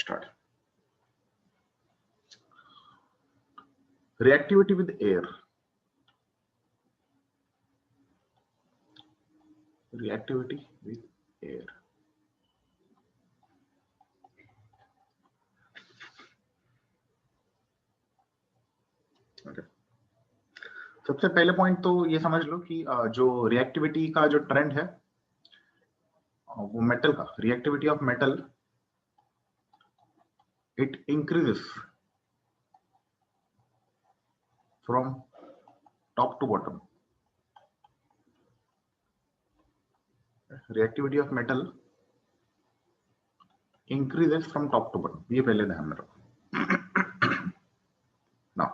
start. Reactivity with air. Reactivity with air. Okay. सबसे पहले point तो ये समझ लो कि जो रिएक्टिविटी का जो ट्रेंड है वो मेटल का, reactivity of metal, it increases from top to bottom. Reactivity of metal increases from top to bottom. ये पहले ध्यान में रखो. Now,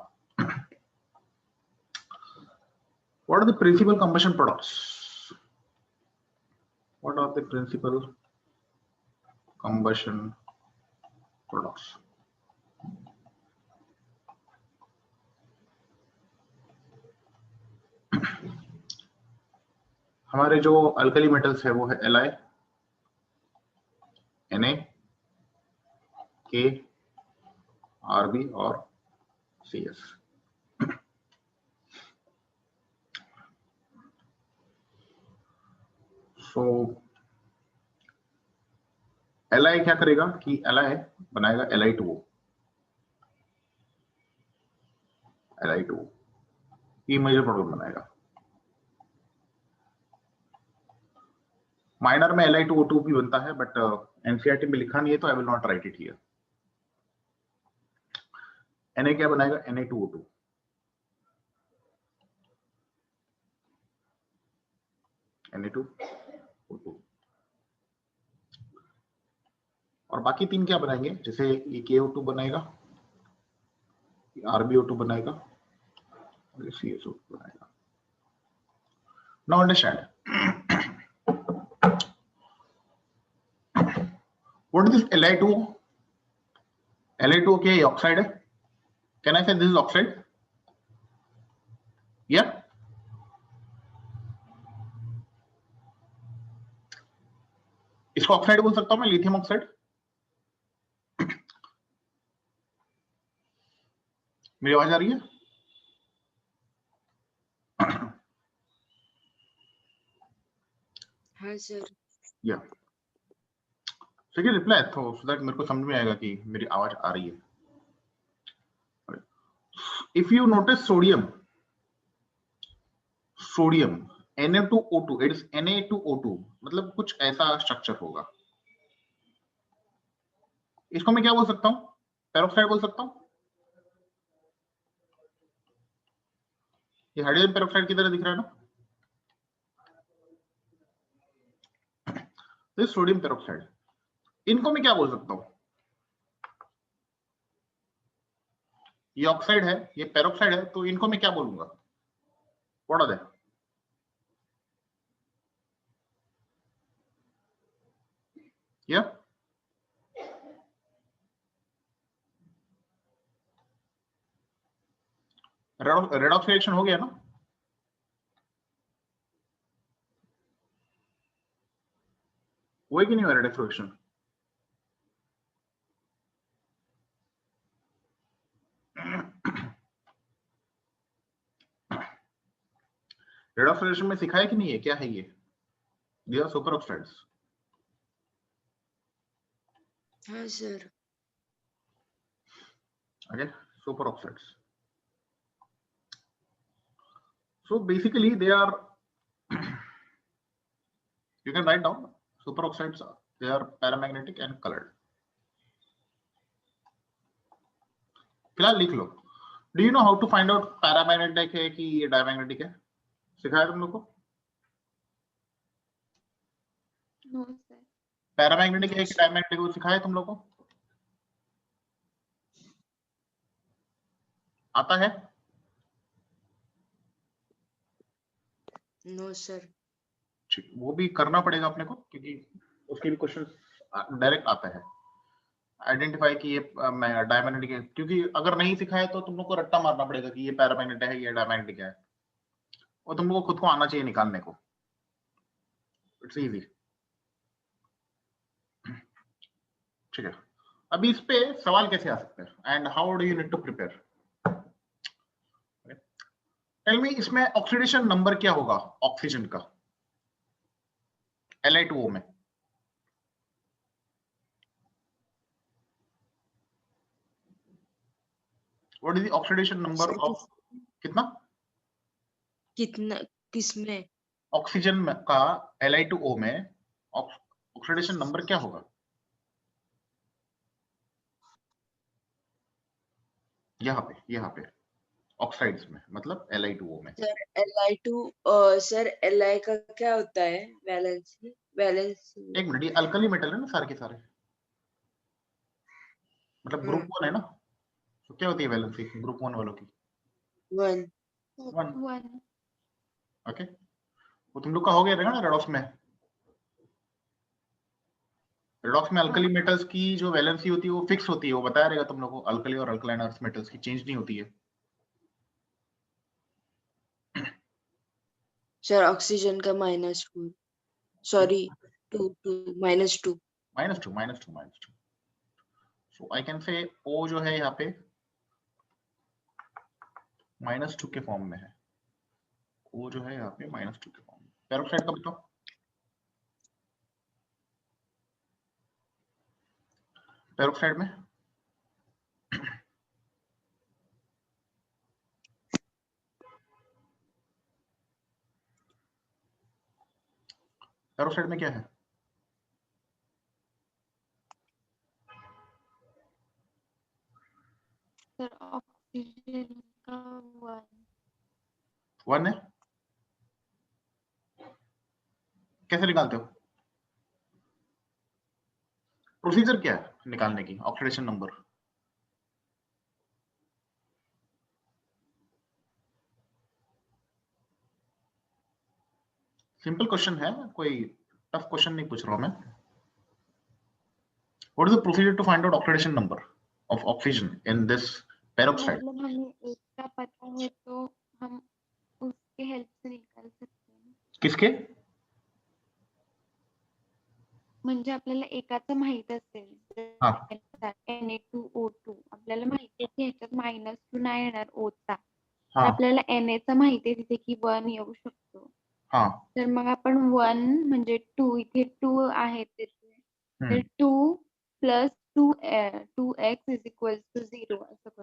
what are the principal combustion products? What are the principal combustion products? हमारे जो alkali metals है वो है Li, Na, K, Rb और Cs. So Li क्या करेगा कि Li बनाएगा Li2O. Li2O ये मेजर प्रोडक्ट बनाएगा. माइनर में Li2O2 भी बनता है, बट एनसीईआरटी में लिखा नहीं है तो I will not right it here. Na क्या बनाएगा? Na2O2. Na2O2 और बाकी तीन क्या बनाएंगे? जैसे ये KO2 बनाएगा, RbO2 बनाएगा और CSO2 बनाएगा. Now understand what is this Li2O? Li2O क्या है? ऑक्साइड है. Can I say this is oxide? Yeah. इसको ऑक्साइड बोल सकता हूं मैं, लिथियम ऑक्साइड. मेरी आवाज आ रही है? हाँ सर. या ठीक है, रिप्लाई तो सो दैट मेरे को समझ में आएगा कि मेरी आवाज आ रही है. If you notice sodium Na2O2, it is Na2O2, मतलब कुछ ऐसा स्ट्रक्चर होगा. इसको मैं क्या बोल सकता हूं? पेरोक्साइड बोल सकता हूं. ये हाइड्रोजन पेरोक्साइड की तरह दिख रहा है ना. दिस सोडियम पेरोक्साइड, इनको मैं क्या बोल सकता हूं? ये ऑक्साइड है, ये पेरोक्साइड है, तो इनको मैं क्या बोलूंगा? What are they? या रेडॉक्स रिएक्शन हो गया ना. हुआ कि नहीं हुआ रेडॉक्स रिएक्शन? रेडॉक्स रिएक्शन में सिखाया कि नहीं है? क्या है ये? These are super oxides. हाँ sir. Okay, super oxides. So basically they are, you can write down super oxides, they are paramagnetic and colored. फिलहाल लिख लो. Do you know how to find out paramagnetic है कि ये diamagnetic है? सिखाया तुम लोग को? No sir. पैरामैग्नेटिक है कि डायमैग्नेटिक है सिखाया तुम लोग को? आता है? No sir. ठीक, वो भी करना पड़ेगा अपने को क्योंकि उसके भी क्वेश्चन डायरेक्ट आता है. आइडेंटिफाई कि ये डायमैग्नेटिक है, क्योंकि अगर नहीं सिखाया तो तुम लोग को रट्टा मारना पड़ेगा कि ये पैरामैग्नेटिक है, ये डायमैग्नेटिक है, और तुम लोग को खुद को आना चाहिए निकालने को. It's easy. ठीक है, अभी इस पे सवाल कैसे आ सकते हैं and how do you need to prepare? Tell me, इसमें ऑक्सीडेशन नंबर क्या होगा ऑक्सीजन का Li2O में? What is the oxidation number of कितना? कितना किसमें? ऑक्सीजन का Li2O में ऑक्सीडेशन नंबर क्या होगा? यहाँ पे ऑक्साइड्स में, मतलब Li2O में। सर सर Li का क्या होता है? वैलेंसी एक मिनट, ये अल्कली मेटल है ना सारे के सारे, मतलब ग्रुप 1 है ना, तो क्या होती है वैलेंसी ग्रुप 1 वालों की? 1 1। ओके, वो तुम लोग का हो गया रहेगा ना रेडॉक्स में। रेडॉक्स में अल्कली मेटल्स की जो वैलेंसी होती है वो फिक्स होती है, वो बताया रहेगा तुम लोगों को। अल्कली और अल्कलाइन अर्थ मेटल्स की चेंज नहीं होती है। सर ऑक्सीजन का -4 sorry 2 -2 -2 so I can say O जो है यहाँ पे -2 के फॉर्म में है। O जो है यहाँ पे -2 के फॉर्म में। पेरोक्साइड का बताओ। पेरोक्साइड में पेरोक्साइड में क्या है? सर ऑक्सीजन का 1 है। कैसे निकालते हो? प्रोसीजर क्या है निकालने की ऑक्सीडेशन नंबर? सिंपल क्वेश्चन है, कोई टफ क्वेश्चन नहीं पूछ रहा हूं मैं। What is the procedure to find out oxidation number of oxygen in this peroxide? मतलब हमें एक का पता है तो हम उसके हेल्प से निकाल सकते हैं. किसके? म्हणजे आपल्याला एकाचं माहित असेल हाँ Na2O2 आपल्याला माहिती आहे की ह्याच्यात -2 नाही येणार ओचा. तर हाँ आपल्याला Na माहिती आहे तिथे की 1 येऊ शकतो. हाँ तर मग आपण 1 म्हणजे 2 इथे 2 आहे तिथे. तर 2 + 2x = 0 असं करू.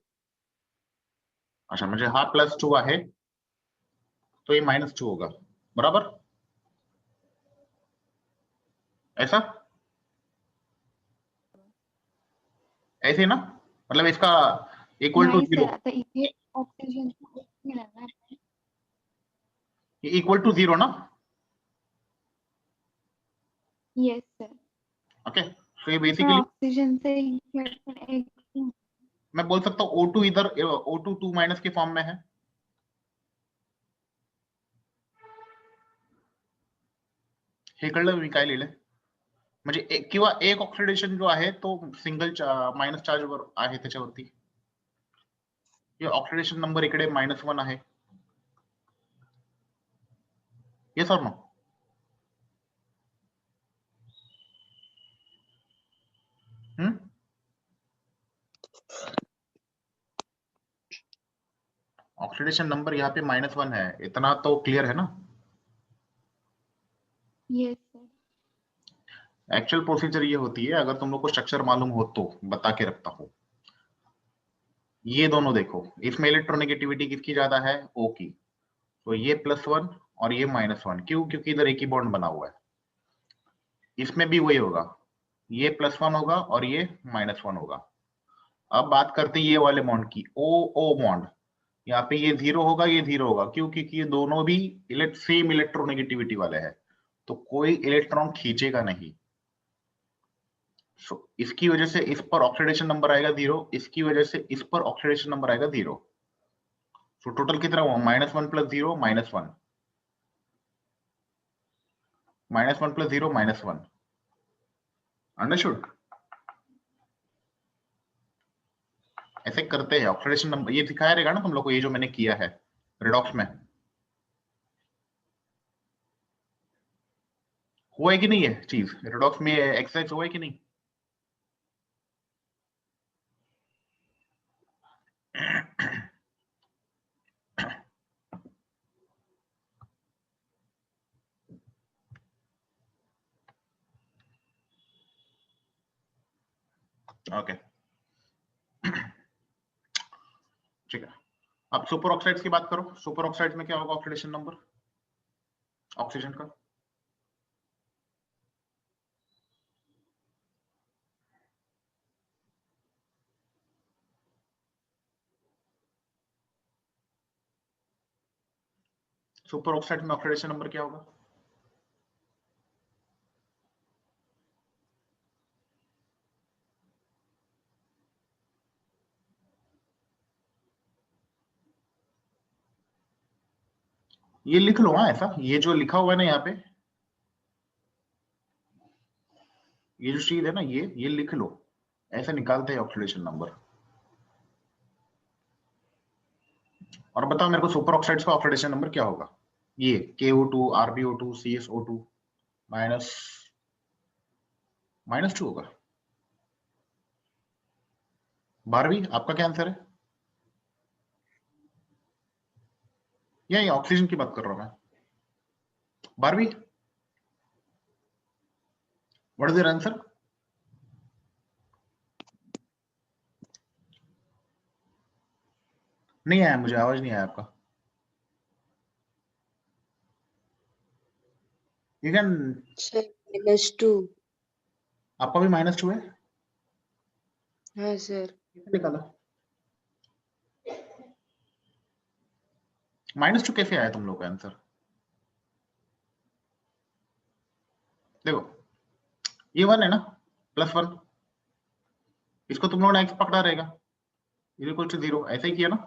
अच्छा, म्हणजे हा +2 आहे तो ये -2 होगा, बराबर ऐसा? ऐसे ना, मतलब इसका इक्वल टू नाही 0, सर आता इथे ऑक्सिजन घेणार ना आपण. इक्वल टू 0 ना? Yes sir. ओके, सो ये तर बेसिकली ऑक्सिजनचे इक्वेशन एक मैं बोल सकता हूँ O2 इधर O2 2- के फॉर्म में है। हे कळलं मी काय लिहिलंय? म्हणजे किंवा एक ऑक्सिडेशन जो आहे तो सिंगल मायनस चार्ज वर आहे त्याच्यावरती. हे ऑक्सिडेशन नंबर इकडे -1 आहे. येस और नो? ऑक्सीडेशन नंबर यहाँ पे -1 है, इतना तो क्लियर है ना? Yes sir. एक्चुअल प्रोसीजर ये होती है, अगर तुम लोग को स्ट्रक्चर मालूम हो तो बता के रखता हूँ। ये दोनों देखो, इसमें इलेक्ट्रोनेगेटिविटी किसकी ज्यादा है? O की। तो ये +1 और ये -1, क्यों? क्योंकि इधर एक ही बॉन्ड बना हुआ है। इसमें भी वही होगा, ये +1 होगा और ये -1 होगा। अब बात करते हैं ये वाले बॉन्ड की, O बॉन्ड। यहाँ पे ये 0 होगा, ये 0 होगा, क्यों? क्योंकि ये दोनों भी सेम इलेक्ट्रोनेगेटिविटी वाले हैं, तो कोई इलेक्ट्रॉन खींचेगा नहीं। इसकी वजह से इस पर ऑक्सीडेशन नंबर आएगा 0, इसकी वजह से इस पर ऑक्सीडेशन नंबर आएगा 0। सो टोटल कितना हुआ? -1 + 0 -1, -1 + 0 -1। अंडरस्टूड? ऐसे करते हैं ऑक्सीडेशन नंबर, ये दिखाया रहेगा ना तुम लोग को, ये जो मैंने किया है रेडॉक्स में। हुआ है कि नहीं है चीज? रेडॉक्स में एक्सरसाइज हुआ है कि नहीं? ओके ठीक है। अब सुपर ऑक्साइड्स की बात करो। सुपर ऑक्साइड्स में क्या होगा ऑक्सीडेशन नंबर ऑक्सीजन का? सुपर ऑक्साइड में ऑक्सीडेशन नंबर क्या होगा? ये लिख लो। हाँ, ऐसा ये जो लिखा हुआ है ना यहाँ पे, ये जो चीज है ना, ये लिख लो। ऐसे निकालते हैं ऑक्सीडेशन नंबर। और बताओ मेरे को सुपर ऑक्साइड्स का ऑक्सीडेशन नंबर क्या होगा? ये KO2 RbO2 CSO2 माइनस -2 होगा। 12वीं आपका क्या आंसर है? ये ऑक्सीजन की बात कर रहा हूं मैं। 12वीं व्हाट इज योर आंसर? नहीं आया, मुझे आवाज नहीं आया आपका। You can. सर -2। आपका भी -2 है? हाँ सर। कैसे निकाला? -2 कैसे आया तुम लोग का आंसर? देखो ये 1 है ना, +1, इसको तुम लोगों ने x पकड़ा रहेगा, इक्वल टू 0, ऐसे ही किया ना।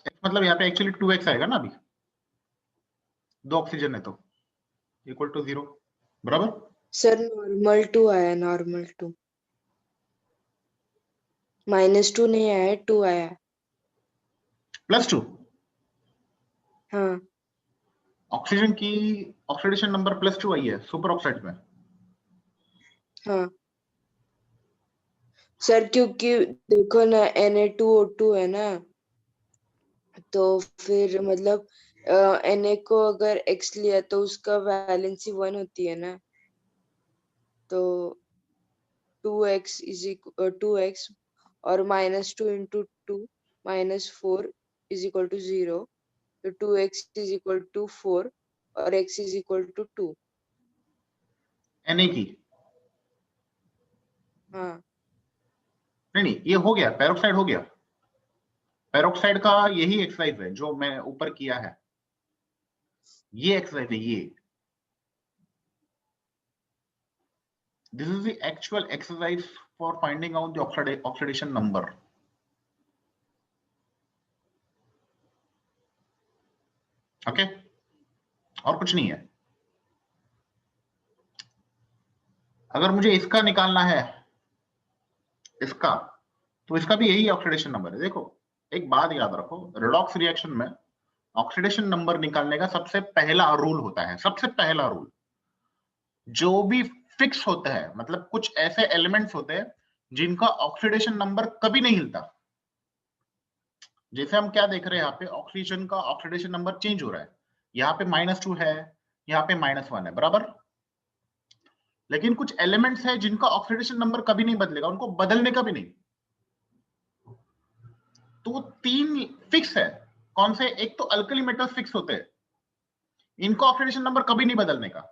x मतलब यहाँ पे एक्चुअली 2x आएगा ना, अभी 2 ऑक्सीजन है तो इक्वल टू 0, बराबर। सर नॉर्मल 2 आया, नॉर्मल 2। -2 नहीं आया, 2 आया। +2 हाँ ऑक्सीजन की ऑक्सीडेशन नंबर +2 आई है सुपर ऑक्साइड में। हाँ सर, क्योंकि देखो ना Na2O2 है ना, तो फिर मतलब Na को अगर X लिया तो उसका वैलेंसी 1 होती है ना, तो 2x और -2 into 2 -4 is equal to 0, तो 2x is equal to 4 और x is equal to 2। Na की हाँ नहीं, ये हो गया, पेरोक्साइड हो गया। पेरोक्साइड का यही एक्सरसाइज है जो मैं ऊपर किया है, ये एक्सरसाइज है ये। This is the actual exercise for finding out the oxidation number. Okay, और कुछ नहीं है। अगर मुझे इसका निकालना है, इसका, तो इसका भी यही ऑक्सीडेशन नंबर है। देखो एक बात याद रखो, रेडॉक्स रिएक्शन में ऑक्सीडेशन नंबर निकालने का सबसे पहला रूल होता है, सबसे पहला रूल, जो भी फिक्स होता है, मतलब कुछ ऐसे एलिमेंट्स होते हैं जिनका ऑक्सीडेशन नंबर कभी नहीं हिलता। जैसे हम क्या देख रहे हैं यहाँ पे, ऑक्सीजन का ऑक्सीडेशन नंबर चेंज हो रहा है, यहाँ पे -2 है, यहाँ पे -1 है, बराबर। लेकिन कुछ एलिमेंट्स है जिनका ऑक्सीडेशन नंबर कभी नहीं बदलेगा, उनको बदलने का भी नहीं। तो 3 फिक्स है। कौन से? एक तो अल्कली मेटल्स फिक्स होते हैं, इनका ऑक्सीडेशन नंबर कभी नहीं बदलने का।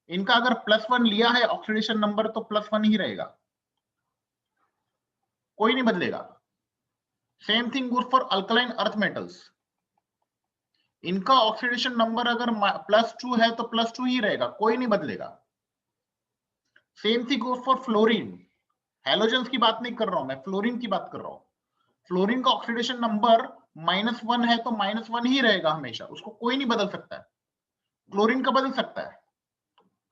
इनका अगर +1 लिया है ऑक्सीडेशन नंबर तो +1 ही रहेगा, कोई नहीं बदलेगा। Same thing good for alkaline earth metals, इनका ऑक्सीडेशन नंबर अगर +2 है तो +2 ही रहेगा, कोई नहीं बदलेगा। Same thing good for fluorine. Halogens की बात नहीं कर रहा हूं मैं, फ्लोरीन की बात कर रहा हूं। फ्लोरीन का ऑक्सीडेशन नंबर -1 है तो -1 ही रहेगा हमेशा, उसको कोई नहीं बदल सकता है। क्लोरीन का बदल सकता है,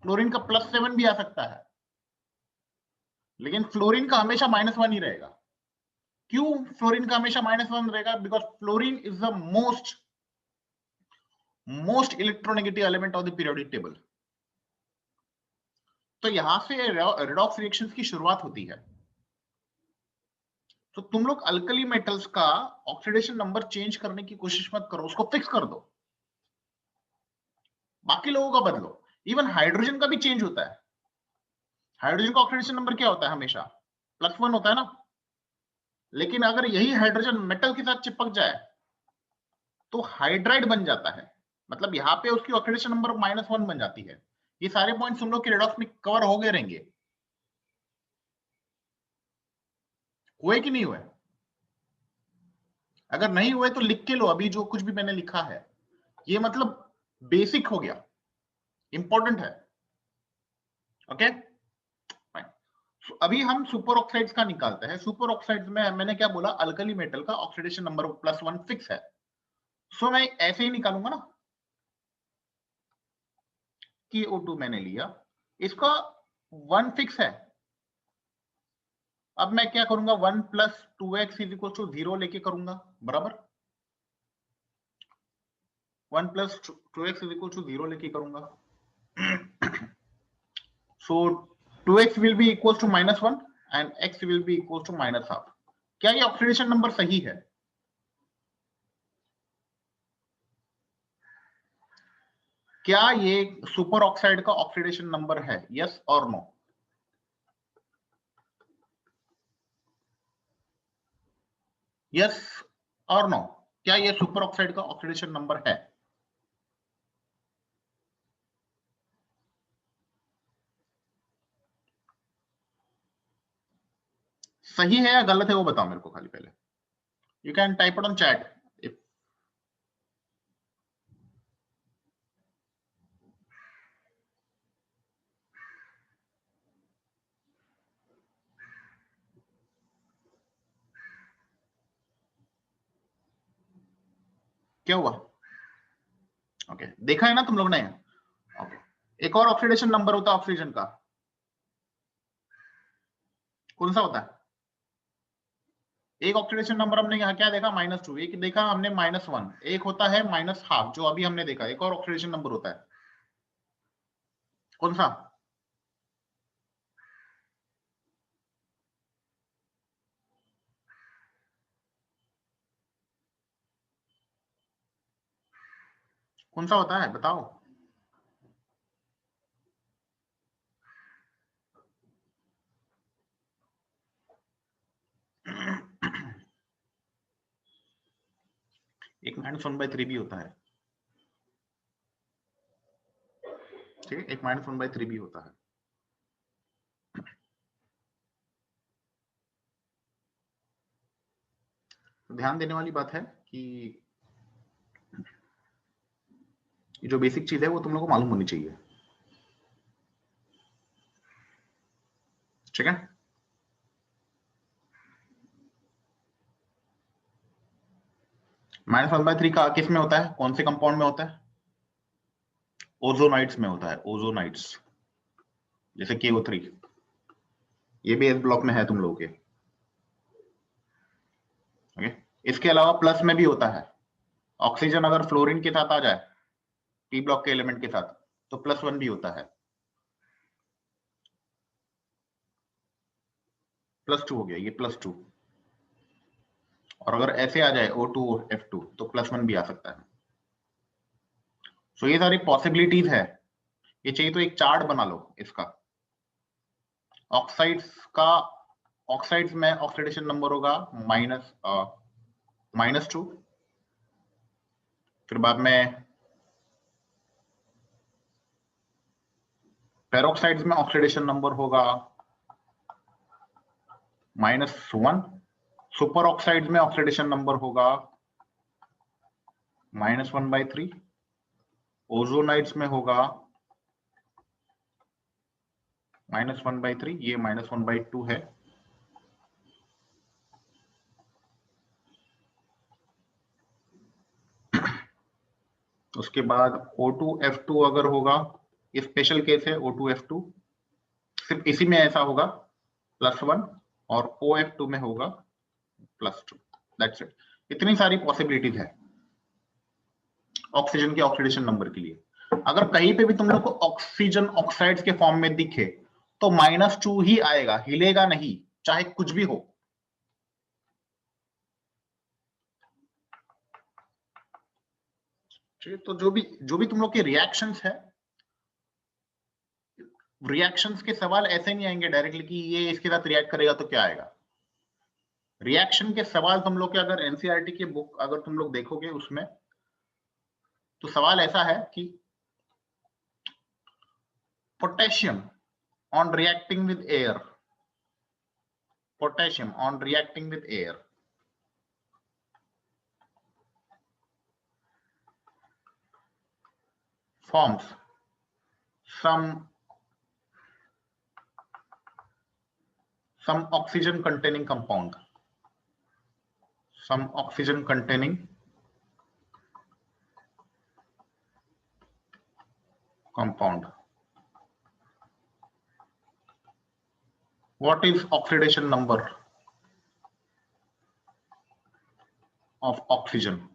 क्लोरीन का +7 भी आ सकता है, लेकिन फ्लोरीन का हमेशा -1 ही रहेगा। क्यों फ्लोरीन का हमेशा -1 रहेगा? Because fluorine is the most electronegative element of the periodic table. तो यहां से रेडॉक्स रिएक्शंस की शुरुआत होती है। तो तुम लोग अल्कली मेटल्स का ऑक्सीडेशन नंबर चेंज करने की कोशिश मत करो, उसको फिक्स कर दो, बाकी लोगों का बदलो। इवन हाइड्रोजन का भी चेंज होता है। हाइड्रोजन का ऑक्सीडेशन नंबर क्या होता है? हमेशा +1 होता है ना। लेकिन अगर यही हाइड्रोजन मेटल के साथ चिपक जाए तो हाइड्राइड बन जाता है, मतलब यहाँ पे उसकी ऑक्सीडेशन नंबर -1 बन जाती है। ये सारे पॉइंट्स हम लोग के रेडॉक्स में कवर हो गए रहेंगे, हुए कि नहीं हुए? अगर नहीं हुए तो लिख के लो अभी जो कुछ भी मैंने लिखा है, ये मतलब बेसिक हो गया, इंपॉर्टेंट है। ओके अभी हम सुपर ऑक्साइड्स का निकालते हैं। सुपर ऑक्साइड्स में मैंने क्या बोला, अल्कली मेटल का ऑक्सीडेशन नंबर +1 फिक्स है। सो मैं ऐसे ही निकालूंगा ना कि O2 मैंने लिया, इसका 1 फिक्स है। अब मैं क्या करूंगा, 1 + 2x = 0 लेके करूंगा, बराबर 1 + 2x = 0 लेके करूंगा। so 2x will be equals to -1 and x will be equals to -half। क्या ये ऑक्सीडेशन नंबर सही है? क्या ये सुपर ऑक्साइड का ऑक्सीडेशन नंबर है? यस और नो? यस और नो? क्या ये सुपर ऑक्साइड का ऑक्सीडेशन नंबर है? सही है या गलत है वो बताओ मेरे को खाली पहले। You can type it on chat. क्या हुआ? ओके देखा है ना तुम लोग ने? ओके एक और ऑक्सीडेशन नंबर होता है ऑक्सीजन का, कौन सा होता है? एक ऑक्सीडेशन नंबर हमने यहाँ क्या देखा, -2। एक देखा हमने -1। एक होता है -half जो अभी हमने देखा। एक और ऑक्सीडेशन नंबर होता है, कौन सा? कौन सा होता है बताओ? एक -1/3 भी होता है, ठीक है, एक -1/3 भी होता है। तो ध्यान देने वाली बात है कि ये जो बेसिक चीज है वो तुम लोग को मालूम होनी चाहिए, ठीक है। -1/3 का किस में होता है, कौन से कंपाउंड में होता है? ओजोनाइड्स में होता है, ओजोनाइड्स, जैसे KO3। ये भी एस ब्लॉक में है तुम लोगों के, ओके। इसके अलावा प्लस में भी होता है। ऑक्सीजन अगर फ्लोरीन के साथ आ जाए, P ब्लॉक के एलिमेंट के साथ, तो +1 भी होता है, +2 हो गया ये +2। और अगर ऐसे आ जाए O2 F2 तो +1 भी आ सकता है। सो ये सारी पॉसिबिलिटीज है। ये चाहिए तो एक चार्ट बना लो इसका। ऑक्साइड्स का, ऑक्साइड्स में ऑक्सीडेशन नंबर होगा -2। फिर बाद में पेरोक्साइड्स में ऑक्सीडेशन नंबर होगा -1। सुपर ऑक्साइड्स में ऑक्सीडेशन नंबर होगा -1/3। ओजोनाइड्स में होगा -1/3, ये -1/2 है। उसके बाद O2 F2 अगर होगा, ये स्पेशल केस है O2 F2, सिर्फ इसी में ऐसा होगा +1, और OF2 में होगा +2। That's it. इतनी सारी पॉसिबिलिटीज है ऑक्सीजन के ऑक्सीडेशन नंबर के लिए। अगर कहीं पे भी तुम लोग को ऑक्सीजन ऑक्साइड्स के फॉर्म में दिखे तो -2 ही आएगा, हिलेगा नहीं, चाहे कुछ भी हो। ठीक है, तो जो भी तुम लोग के रिएक्शंस है रिएक्शंस के सवाल ऐसे नहीं आएंगे डायरेक्टली कि ये इसके साथ रिएक्ट करेगा तो क्या आएगा। रिएक्शन के सवाल तुम लोग के अगर एनसीईआरटी की बुक अगर तुम लोग देखोगे उसमें तो सवाल ऐसा है कि potassium on reacting with air, potassium on reacting with air forms some oxygen containing compound, some oxygen containing compound. What is oxidation number of oxygen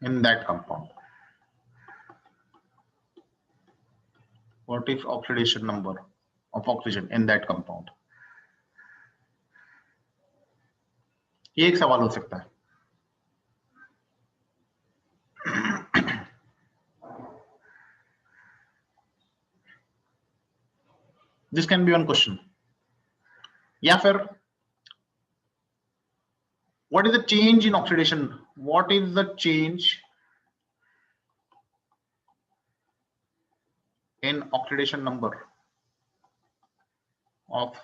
in that compound? What is oxidation number of oxygen in that compound? ये एक सवाल हो सकता है। This can be one question. या फिर what is the change in oxidation? What is the change in oxidation number of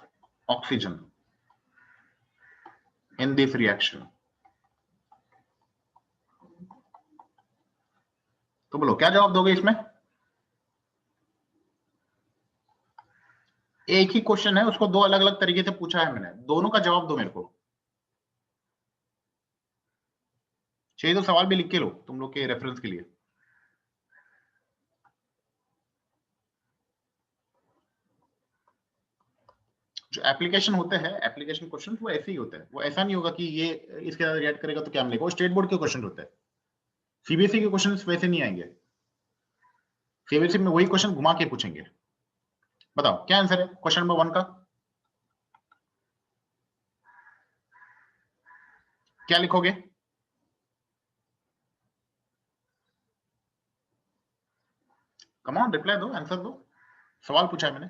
oxygen in this reaction? तो बोलो क्या जवाब दोगे इसमें? एक ही क्वेश्चन है, उसको दो अलग अलग तरीके से पूछा है मैंने, दोनों का जवाब दो मेरे को। चाहिए तो सवाल भी लिख के लो तुम लोग के रेफरेंस के लिए। जो एप्लीकेशन होते हैं, एप्लीकेशन क्वेश्चन वो ऐसे ही होते हैं, वो ऐसा नहीं होगा कि ये इसके साथ रिएक्ट करेगा तो क्या मिलेगा। वो स्टेट बोर्ड के क्वेश्चन होते हैं, सीबीएसई के क्वेश्चन वैसे नहीं आएंगे। सीबीएसई में वही क्वेश्चन घुमा के पूछेंगे। बताओ क्या आंसर है क्वेश्चन नंबर 1 का? क्या लिखोगे? कम ऑन रिप्लाई दो, आंसर दो, सवाल पूछा है मैंने।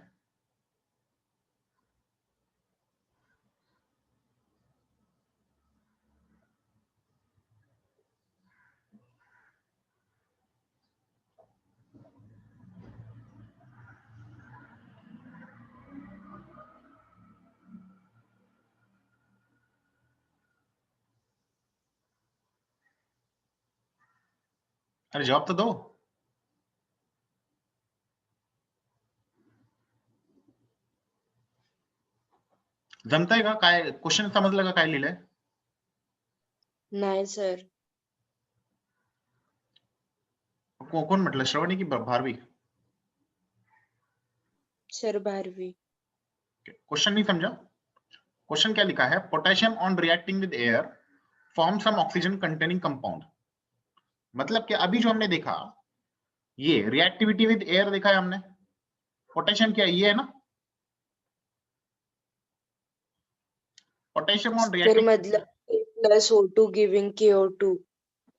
अरे जवाब तो दो। जमतंय का काय क्वेश्चन समजलं का काय लिहिलंय? नाही सर. कोण म्हटलं, श्रवणी की भारवी? सर 12वीं. क्वेश्चन नहीं समझा? क्वेश्चन क्या लिखा है? Potassium on reacting with air form some oxygen containing compound. मतलब कि अभी जो हमने देखा, ये रिएक्टिविटी विद एयर देखा है हमने। पोटेशियम क्या ये है ना, पोटेशियम ऑन सर रिएक्टिंग मतलब प्लस O2 गिविंग KO2.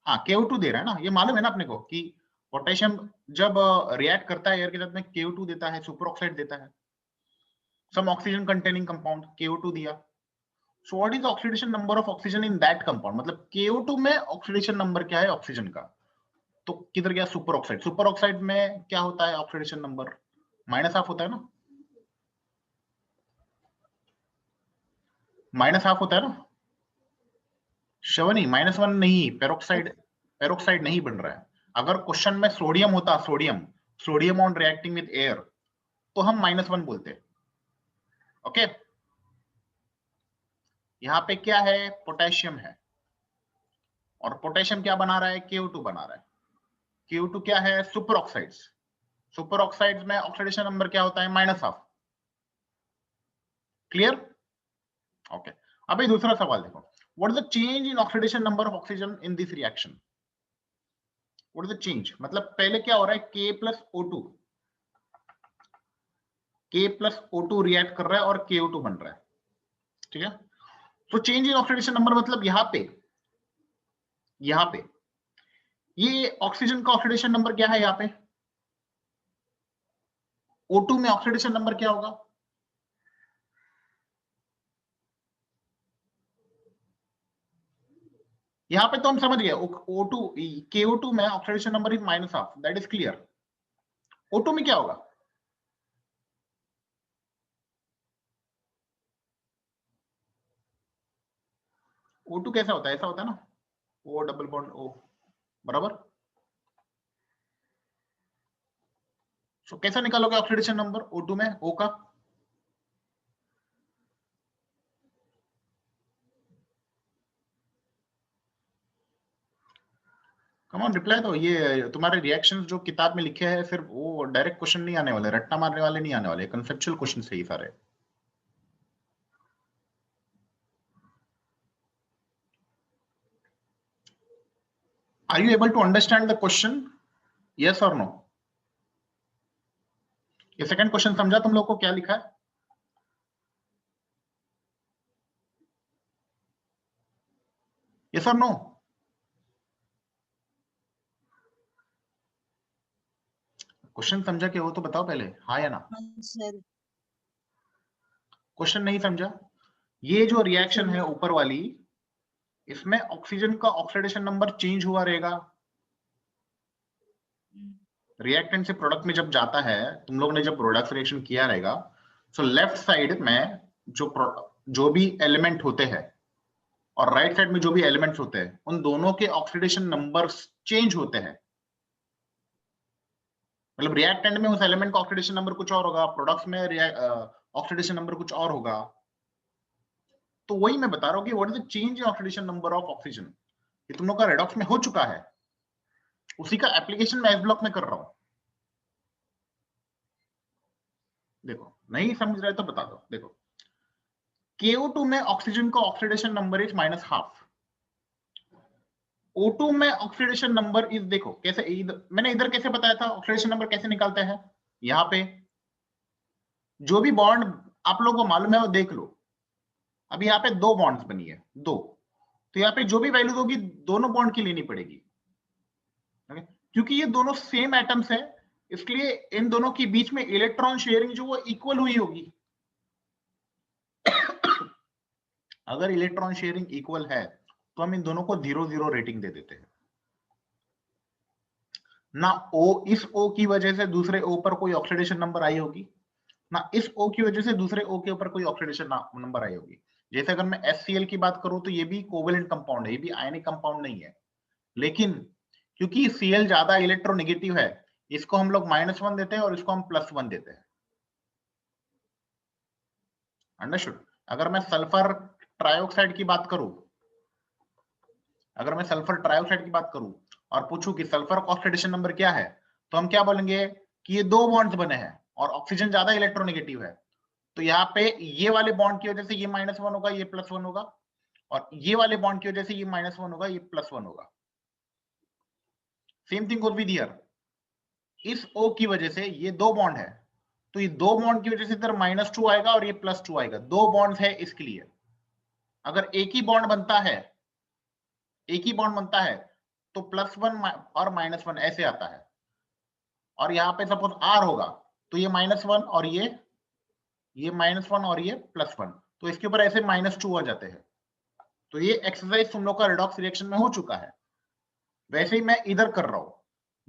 हाँ KO2 दे रहा है ना, ये मालूम है ना अपने को कि पोटेशियम जब रिएक्ट करता है एयर के साथ में KO2 देता है, सुपर ऑक्साइड देता है। सम ऑक्सीजन कंटेनिंग कंपाउंड KO2 दिया। So what is oxidation number of oxygen in that compound? मतलब KO2 में ऑक्सीडेशन नंबर क्या है ऑक्सीजन का? तो किधर गया सुपर ऑक्साइड? सुपर ऑक्साइड में क्या होता है ऑक्सीडेशन नंबर? -½ होता है ना, -½ होता है ना श्रवणी। -1 नहीं, पेरोक्साइड नहीं बन रहा है। अगर क्वेश्चन में सोडियम होता, sodium on reacting with air, तो हम -1 बोलते। ओके, यहां पे क्या है? पोटेशियम है, और पोटेशियम क्या बना रहा है? KO2 बना रहा है। KO2 क्या है? Super oxides. सुपर ऑक्साइड्स में ऑक्सीडेशन नंबर क्या होता है? -½ क्लियर? ओके, अब ये दूसरा सवाल देखो। What is the change in oxidation number of oxygen in this reaction? What is the change? मतलब पहले क्या हो रहा है? K प्लस O2 रिएक्ट कर रहा है और KO2 बन रहा है, ठीक है। तो चेंज इन ऑक्सीडेशन नंबर मतलब यहां पे ये ऑक्सीजन का ऑक्सीडेशन नंबर क्या है? यहाँ पे O2 में ऑक्सीडेशन नंबर क्या होगा? यहां पे तो हम समझ गए O2 KO2 में oxidation number is -12, that is clear. O2 में क्या होगा? O2 कैसा होता है? ऐसा होता है ना, O डबल बॉन्ड O, बराबर। सो कैसा निकालोगे ऑक्सीडेशन नंबर O2 में O का? कम ऑन रिप्लाई दो। ये तुम्हारे रिएक्शंस जो किताब में लिखे हैं, फिर वो डायरेक्ट क्वेश्चन नहीं आने वाले, रट्टा मारने वाले नहीं आने वाले, कंसेप्चुअल क्वेश्चन है ये सारे। Are you able to understand the question? Yes or no? ये सेकंड क्वेश्चन समझा तुम लोग को क्या लिखा है? Yes or no? क्वेश्चन समझा क्या हो तो बताओ पहले, हाँ या ना। सर क्वेश्चन नहीं समझा? ये जो रिएक्शन है ऊपर वाली, इसमें ऑक्सीजन का ऑक्सीडेशन नंबर चेंज हुआ रहेगा। रिएक्टेंट से प्रोडक्ट में जब जाता है, तुम लोग ने जब प्रोडक्ट रिएक्शन किया रहेगा, सो लेफ्ट साइड में जो भी एलिमेंट होते हैं और राइट साइड में जो भी एलिमेंट्स होते हैं, उन दोनों के ऑक्सीडेशन नंबर्स चेंज होते हैं। मतलब रिएक्टेंट में उस एलिमेंट का ऑक्सीडेशन नंबर कुछ और होगा, प्रोडक्ट्स में ऑक्सीडेशन नंबर कुछ और होगा। तो वही मैं बता रहा हूँ कि what is the change in oxidation number of oxygen. ये तुम लोग का रेडॉक्स में हो चुका है, उसी का एप्लीकेशन मैं एस ब्लॉक में कर रहा हूं। देखो, नहीं समझ रहे तो बता दो। देखो, KO2 में ऑक्सीजन का ऑक्सीडेशन नंबर इज -12, O2 में ऑक्सीडेशन नंबर इज, देखो कैसे, मैंने इधर कैसे बताया था ऑक्सीडेशन नंबर कैसे निकालते हैं। यहाँ पे जो भी बॉन्ड आप लोगों को मालूम है वो देख लो। अभी यहाँ पे 2 बॉन्ड्स बनी है, 2, तो यहाँ पे जो भी वैल्यू होगी दोनों बॉन्ड की लेनी पड़ेगी, क्योंकि ये दोनों सेम एटम्स है, इसलिए इन दोनों के बीच में इलेक्ट्रॉन शेयरिंग जो वो इक्वल हुई होगी। अगर इलेक्ट्रॉन शेयरिंग इक्वल है तो हम इन दोनों को 0-0 रेटिंग दे देते हैं ना। इस O की वजह से दूसरे O पर कोई ऑक्सीडेशन नंबर आई होगी ना, इस O की वजह से दूसरे O के ऊपर कोई ऑक्सीडेशन नंबर आई होगी। जैसे अगर मैं HCl की बात करूं तो ये भी कोवेलेंट कंपाउंड है, ये भी आयनिक कंपाउंड नहीं है, लेकिन क्योंकि Cl ज्यादा इलेक्ट्रोनेगेटिव है, इसको हम लोग -1 देते हैं और इसको हम +1 देते हैं। अंडरस्टूड? अगर मैं सल्फर ट्राइऑक्साइड की बात करूं, और पूछूं कि सल्फर का ऑक्सीडेशन नंबर क्या है, तो हम क्या बोलेंगे कि ये 2 बॉन्ड्स बने हैं और ऑक्सीजन ज्यादा इलेक्ट्रोनेगेटिव है, तो यहाँ पे ये वाले बॉन्ड की वजह से ये -1 होगा, ये +1 होगा, और ये वाले बॉन्ड की वजह से ये -1 होगा, ये +1 होगा। Same thing would be here. इस O की वजह से ये 2 बॉन्ड है, तो ये 2 बॉन्ड की वजह से इधर -2 आएगा और ये +2 आएगा। 2 बॉन्ड्स है इसके लिए। अगर एक ही बॉन्ड बनता है तो +1 और -1 ऐसे आता है, और यहाँ पे सपोज R होगा तो ये -1 और ये -1 और ये +1, तो इसके ऊपर ऐसे -2 आ जाते हैं। तो ये एक्सरसाइज तुम लोग का रिडॉक्स रिएक्शन में हो चुका है। वैसे ही मैं इधर कर रहा हूं,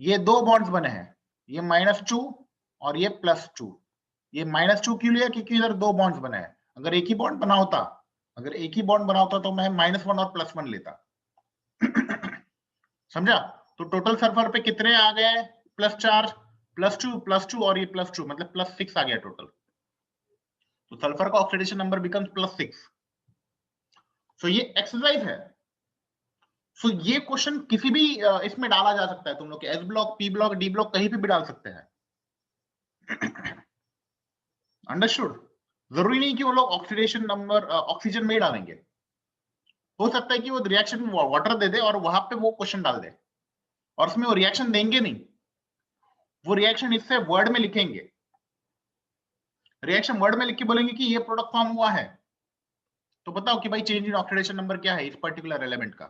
ये 2 बॉन्ड्स बने हैं, ये -2 और ये +2। ये -2 क्यों लिया? क्योंकि इधर 2 बॉन्ड्स बने हैं। अगर एक ही बॉन्ड बना होता तो मैं -1 और +1 लेता। समझा? तो टोटल सल्फर पे कितने आ गए? +4, +2 और ये +2, मतलब +6 आ गया टोटल। तो सल्फर का ऑक्सीडेशन नंबर बिकम्स +6। सो ये एक्सरसाइज है। सो ये क्वेश्चन किसी भी इसमें डाला जा सकता है। तुम लोग के S block, P block, D block कहीं पे भी डाल सकते हैं। अंडरस्टूड? जरूरी नहीं कि वो लोग ऑक्सीडेशन नंबर ऑक्सीजन में ही डालेंगे। हो सकता है कि वो रिएक्शन में वाटर दे दे और वहां पे वो क्वेश्चन डाल दे, और उसमें वो रिएक्शन देंगे नहीं, वो रिएक्शन इससे वर्ड में लिखेंगे। रिएक्शन वर्ड में लिख के बोलेंगे कि ये प्रोडक्ट फॉर्म हुआ है, तो बताओ कि भाई चेंज इन ऑक्सीडेशन नंबर क्या है इस पर्टिकुलर एलिमेंट का।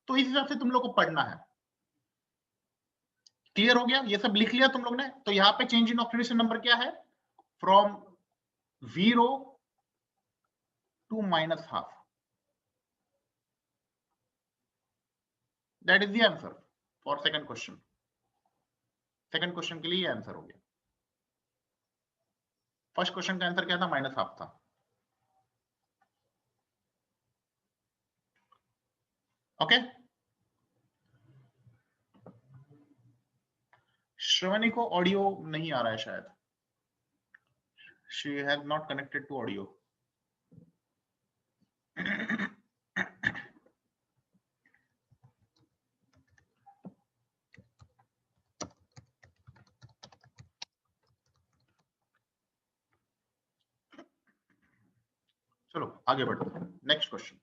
तो इस हिसाब से तुम लोग को पढ़ना है। क्लियर हो गया? ये सब लिख लिया तुम लोग ने? तो यहाँ पे चेंज इन ऑक्सीडेशन नंबर क्या है? From 0 to -12. That is the answer for second question. Second question के लिए आंसर हो गया। फर्स्ट क्वेश्चन का आंसर क्या था? -12 था। ओके, श्रवणी को ऑडियो नहीं आ रहा है शायद, she has not connected to audio. चलो आगे बढ़ते हैं, नेक्स्ट क्वेश्चन।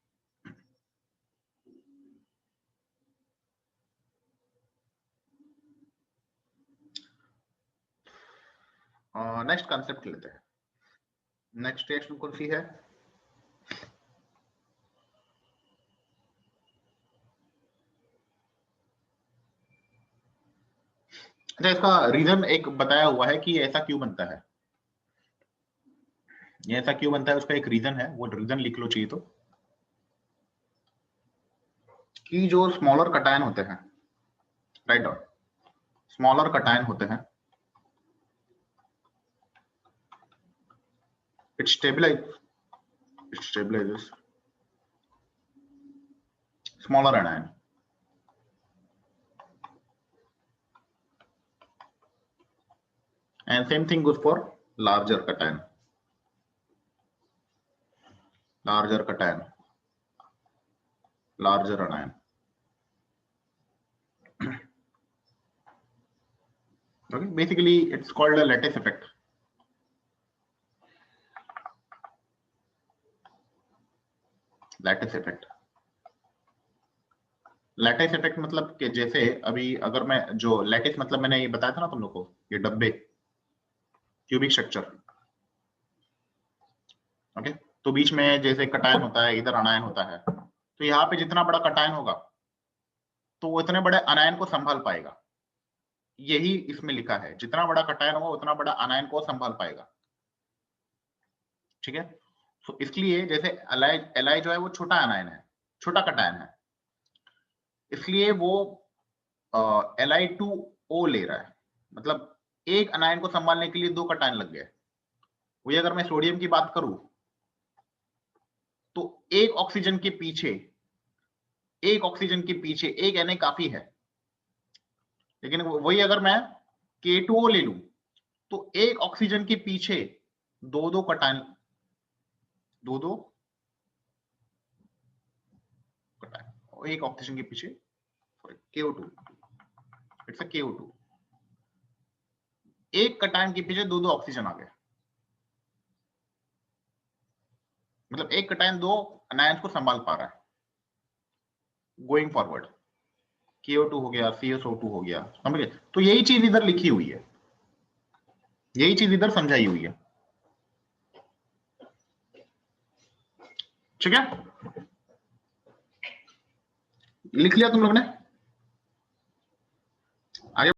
नेक्स्ट कॉन्सेप्ट लेते हैं। नेक्स्ट रिएक्शन कौन सी है? अच्छा, इसका रीजन एक बताया हुआ है कि ऐसा क्यों बनता है, ये ऐसा क्यों बनता है, उसका एक रीजन है, वो रीजन लिख लो चाहिए तो। कि जो स्मॉलर कटायन होते हैं, राइट डाउन, स्मॉलर कटायन होते हैं, it stabilizes smaller anion, and same thing goes for larger cation, larger anion. Okay, basically it's called a lattice effect. Lattice effect मतलब कि जैसे अभी अगर मैं जो लैटिस मतलब मैंने ये बताया था ना तुम लोग को, ये डब्बे, क्यूबिक स्ट्रक्चर, ओके, तो बीच में जैसे कटायन होता है, इधर अनायन होता है, तो यहाँ पे जितना बड़ा कटायन होगा तो वो इतने बड़े अनायन को संभाल पाएगा, यही इसमें लिखा है, जितना बड़ा कटायन होगा उतना बड़ा अनायन को संभाल पाएगा। ठीक है, तो इसलिए जैसे एलाई जो है वो छोटा अनायन है, छोटा कटायन है, इसलिए वो Li2O ले रहा है, मतलब एक अनायन को संभालने के लिए 2 कटायन लग गए। वही अगर मैं सोडियम की बात करूं तो एक ऑक्सीजन के पीछे एक Na काफी है, लेकिन वही अगर मैं K2O ले लूं तो एक ऑक्सीजन के पीछे दो कटायन, दो कटायन, एक ऑक्सीजन के पीछे KO2, इट्स अ KO2, एक कटायन के पीछे दो ऑक्सीजन आ गए, मतलब एक कटायन 2 अनायंस को संभाल पा रहा है गोइंग फॉरवर्ड, KO2 हो गया, CSO2 हो गया, समझ गए? तो यही चीज इधर लिखी हुई है, यही चीज इधर समझाई हुई है। ठीक है, लिख लिया तुम लोग ने?